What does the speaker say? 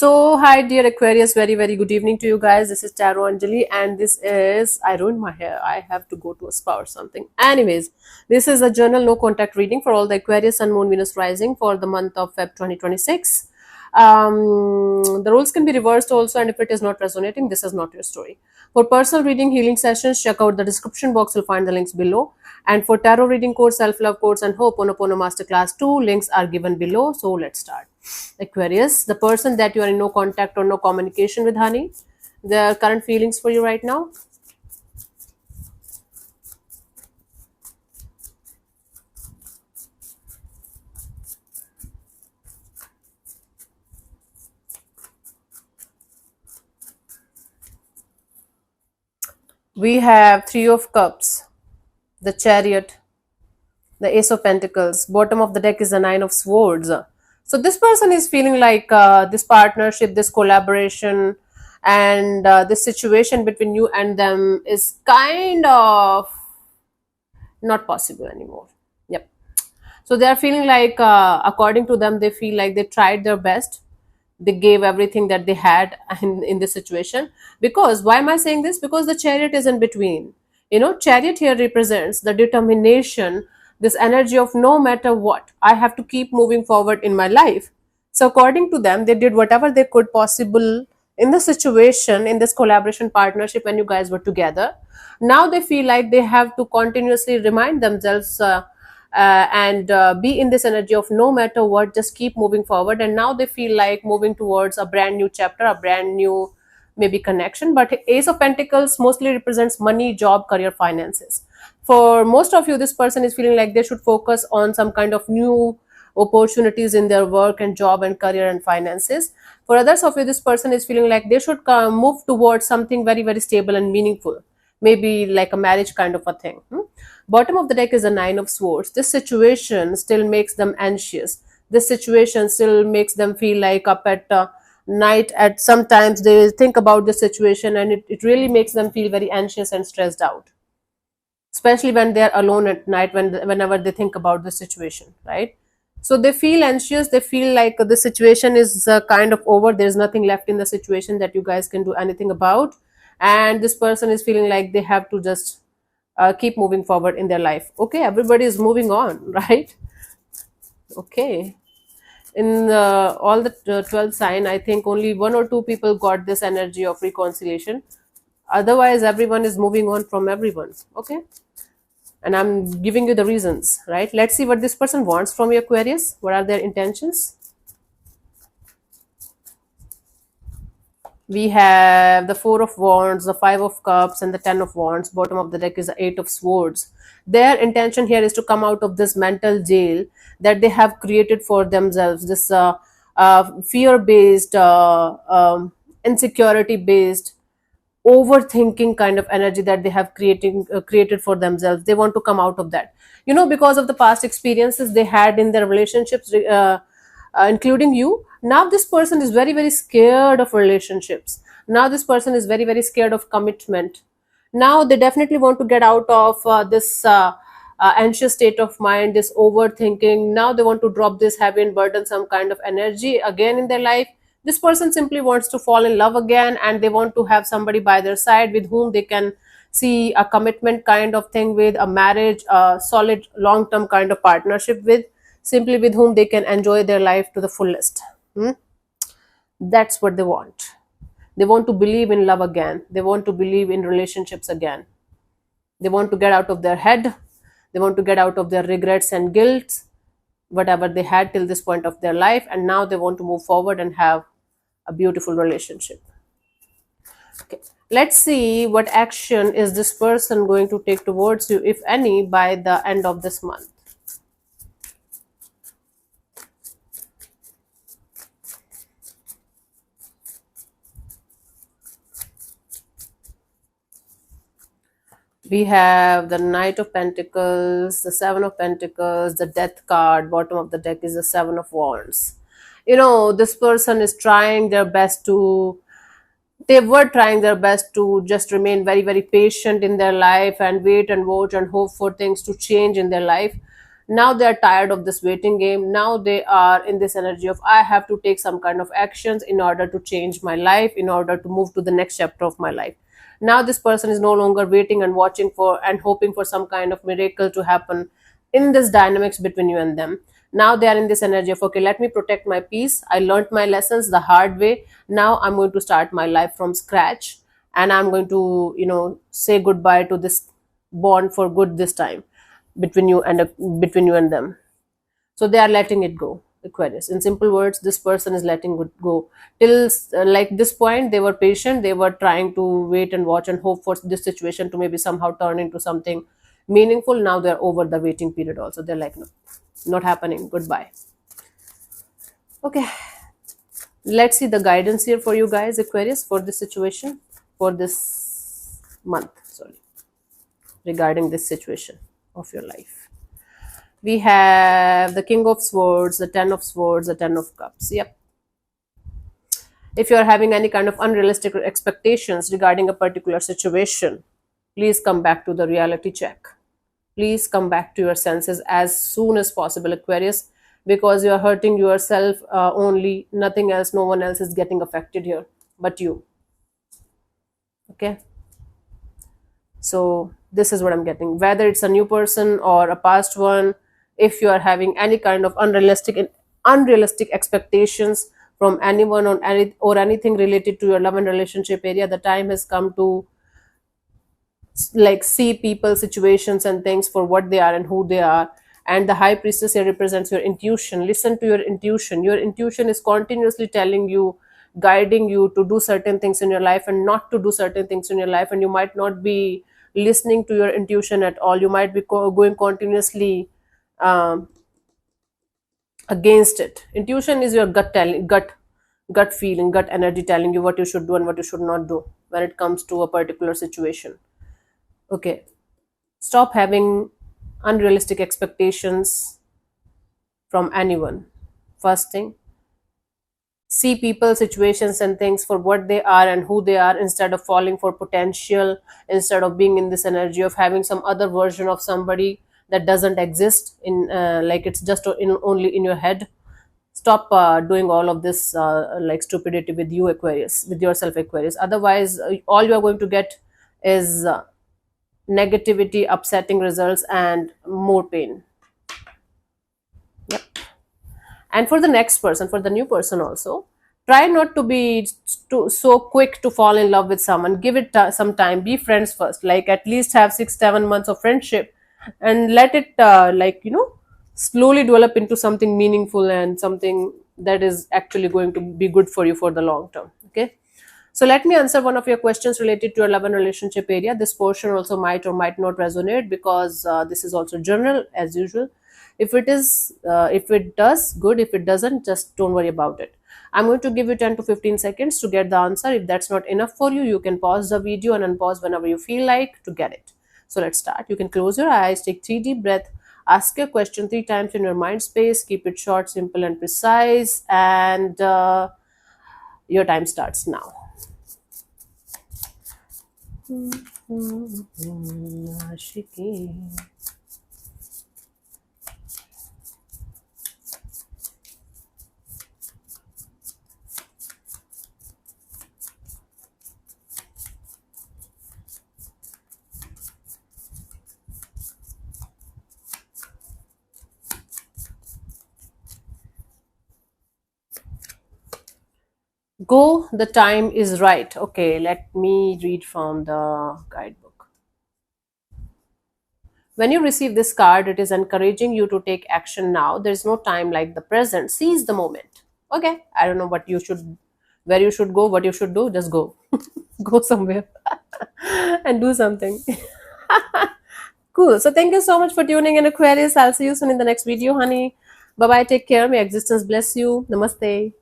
So, hi, dear Aquarius. Very, very good evening to you guys. This is Taro Anjali, and this is I ruined my hair. I have to go to a spa or something. Anyways, this is a journal no contact reading for all the Aquarius Sun, Moon, Venus rising for the month of Feb 2026. The rules can be reversed also, and if it is not resonating, this is not your story. For personal reading, healing sessions, check out the description box. You'll find the links below. And for tarot reading course, self love course, and Ho'oponopono Masterclass 2, links are given below. So let's start. Aquarius, the person that you are in no contact or no communication with, honey, the current feelings for you right now. We have Three of Cups, the Chariot, the Ace of Pentacles. Bottom of the deck is the Nine of Swords. So this person is feeling like this partnership, this collaboration, and this situation between you and them is kind of not possible anymore. Yep. So they are feeling like, according to them, they feel like they tried their best. They gave everything that they had in this situation. Because, why am I saying this? Because the chariot is in between. Chariot here represents the determination, this energy of no matter what, I have to keep moving forward in my life. So according to them, they did whatever they could possible in the situation, in this collaboration partnership when you guys were together. Now they feel like they have to continuously remind themselves and be in this energy of no matter what, just keep moving forward. And now they feel like moving towards a brand new chapter, a brand new maybe connection. But Ace of Pentacles mostly represents money, job, career, finances. For most of you, this person is feeling like they should focus on some kind of new opportunities in their work and job and career and finances. For others of you, this person is feeling like they should move towards something very, very stable and meaningful, maybe like a marriage kind of a thing. Bottom of the deck is a Nine of Swords. This situation still makes them anxious. This situation still makes them feel like up at night. At sometimes they think about the situation, and it really makes them feel very anxious and stressed out, especially when they're alone at night, whenever they think about the situation, right? So they feel anxious. They feel like the situation is kind of over. There's nothing left in the situation that you guys can do anything about, and this person is feeling like they have to just keep moving forward in their life. Okay, everybody is moving on, right? Okay. In all the 12 sign, I think only one or two people got this energy of reconciliation. Otherwise, everyone is moving on from everyone. Okay, and I'm giving you the reasons, right? Let's see what this person wants from you, Aquarius. What are their intentions? We have the Four of Wands, the Five of Cups, and the Ten of Wands. Bottom of the deck is the Eight of Swords. Their intention here is to come out of this mental jail that they have created for themselves, this fear-based, insecurity-based, overthinking kind of energy that they have created for themselves. They want to come out of that, because of the past experiences they had in their relationships, including you. Now this person is very, very scared of relationships. Now this person is very, very scared of commitment. Now they definitely want to get out of this anxious state of mind, this overthinking. Now they want to drop this heavy and burdensome kind of energy again in their life. This person simply wants to fall in love again, and they want to have somebody by their side with whom they can see a commitment kind of thing, with a marriage, a solid long term kind of partnership with, simply with whom they can enjoy their life to the fullest. That's what they want. They want to believe in love again. They want to believe in relationships again. They want to get out of their head. They want to get out of their regrets and guilt, whatever they had till this point of their life, and now they want to move forward and have a beautiful relationship. Okay, let's see what action is this person going to take towards you, if any, by the end of this month. We have the Knight of Pentacles, the Seven of Pentacles, the Death card. Bottom of the deck is the Seven of Wands. This person is trying their best to, they were trying their best to just remain very, very patient in their life and wait and watch and hope for things to change in their life. Now they are tired of this waiting game. Now they are in this energy of, I have to take some kind of actions in order to change my life, in order to move to the next chapter of my life. Now this person is no longer waiting and watching for and hoping for some kind of miracle to happen in this dynamics between you and them. Now they are in this energy of, okay, let me protect my peace. I learned my lessons the hard way. Now I'm going to start my life from scratch, and I'm going to, say goodbye to this bond for good this time, between you and between you and them. So they are letting it go. Aquarius, in simple words, this person is letting it go. Till like this point, they were patient, they were trying to wait and watch and hope for this situation to maybe somehow turn into something meaningful. Now they're over the waiting period also. They're like, no, not happening, goodbye. Okay, let's see the guidance here for you guys, Aquarius, for this situation, for this month, sorry, regarding this situation of your life. We have the King of Swords, the Ten of Swords, the Ten of Cups. Yep. If you are having any kind of unrealistic expectations regarding a particular situation, please come back to the reality check. Please come back to your senses as soon as possible, Aquarius, because you are hurting yourself only, nothing else. No one else is getting affected here but you. Okay. So this is what I'm getting. Whether it's a new person or a past one, if you are having any kind of unrealistic expectations from anyone or anything related to your love and relationship area, the time has come to like see people, situations and things for what they are and who they are. And the High Priestess here represents your intuition. Listen to your intuition. Your intuition is continuously telling you, guiding you to do certain things in your life and not to do certain things in your life. And you might not be listening to your intuition at all. You might be going continuously um, against it. Intuition is your gut feeling, gut energy telling you what you should do and what you should not do when it comes to a particular situation. Okay, stop having unrealistic expectations from anyone. First thing, see people, situations and things for what they are and who they are, instead of falling for potential, instead of being in this energy of having some other version of somebody that doesn't exist in like it's just only in your head. Stop doing all of this like stupidity with you, Aquarius, with yourself, Aquarius. Otherwise all you are going to get is negativity, upsetting results and more pain. Yep. And for the next person, for the new person also, try not to be so quick to fall in love with someone. Give it some time. Be friends first, like at least have 6-7 months of friendship, and let it slowly develop into something meaningful and something that is actually going to be good for you for the long term. Okay, so let me answer one of your questions related to your love and relationship area. This portion also might or might not resonate, because this is also journal as usual. If it does, good. If it doesn't, just don't worry about it. I'm going to give you 10 to 15 seconds to get the answer. If that's not enough for you, you can pause the video and unpause whenever you feel like to get it. So let's start. You can close your eyes, take 3 deep breaths, ask your question 3 times in your mind space, keep it short, simple and precise, and your time starts now. Ashiki. Go, the time is right. Okay, let me read from the guidebook. When you receive this card, it is encouraging you to take action now. There's no time like the present. Seize the moment. Okay, I don't know where you should go, what you should do. Just go. Go somewhere and do something. Cool. So thank you so much for tuning in, Aquarius. I'll see you soon in the next video, honey. Bye bye. Take care. May existence bless you. Namaste.